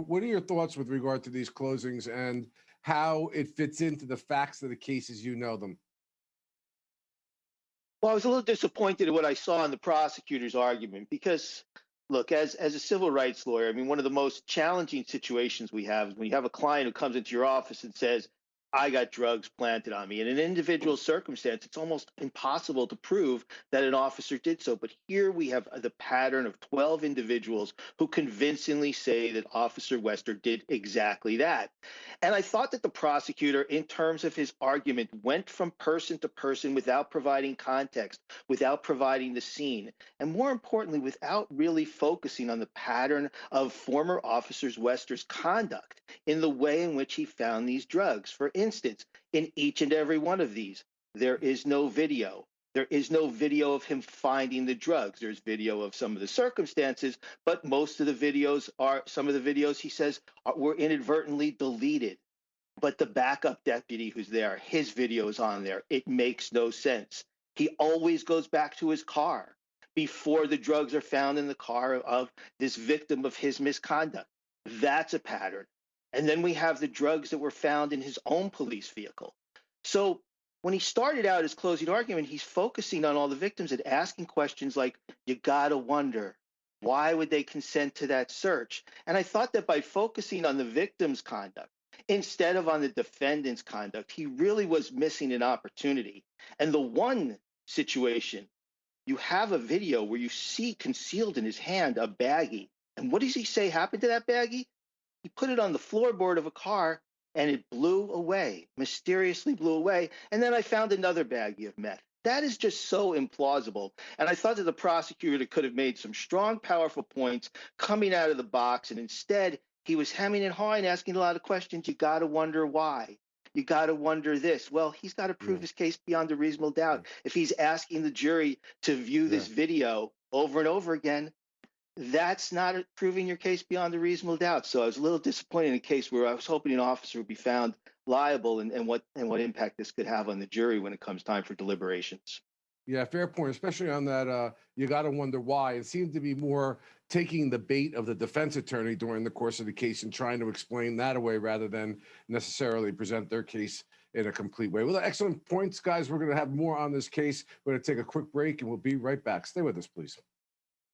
What are your thoughts with regard to these closings and how it fits into the facts of the cases you know them? Well, I was a little disappointed in what I saw in the prosecutor's argument because, look, as a civil rights lawyer, I mean, one of the most challenging situations we have is when you have a client who comes into your office and says, I got drugs planted on me. In an individual circumstance, it's almost impossible to prove that an officer did so. But here we have the pattern of 12 individuals who convincingly say that Officer Wester did exactly that. And I thought that the prosecutor, in terms of his argument, went from person to person without providing context, without providing the scene, and more importantly, without really focusing on the pattern of former Officer Wester's conduct in the way in which he found these drugs. For instance, in each and every one of these, there is no video. There is no video of him finding the drugs. There's video of some of the circumstances, but most of the videos are, some of the videos he says were inadvertently deleted. But the backup deputy who's there, his video is on there. It makes no sense. He always goes back to his car before the drugs are found in the car of this victim of his misconduct. That's a pattern. And then we have the drugs that were found in his own police vehicle. So when he started out his closing argument, he's focusing on all the victims and asking questions like, you gotta wonder, why would they consent to that search? And I thought that by focusing on the victim's conduct instead of on the defendant's conduct, he really was missing an opportunity. And the one situation, you have a video where you see concealed in his hand a baggie. And what does he say happened to that baggie? He put it on the floorboard of a car and it blew away, mysteriously blew away. And then I found another baggie of meth. That is just so implausible. And I thought that the prosecutor could have made some strong, powerful points coming out of the box. And instead, he was hemming and hawing, asking a lot of questions. You got to wonder why. You got to wonder this. Well, he's got to prove Yeah, his case beyond a reasonable doubt. If he's asking the jury to view yeah. this video over and over again, that's not proving your case beyond a reasonable doubt. So I was a little disappointed in a case where I was hoping an officer would be found liable, and what impact this could have on the jury when it comes time for deliberations. Yeah, fair point, especially on that. You got to wonder why. It seemed to be more taking the bait of the defense attorney during the course of the case and trying to explain that away rather than necessarily present their case in a complete way. Well, excellent points, guys. We're going to have more on this case. We're going to take a quick break and we'll be right back. Stay with us, please.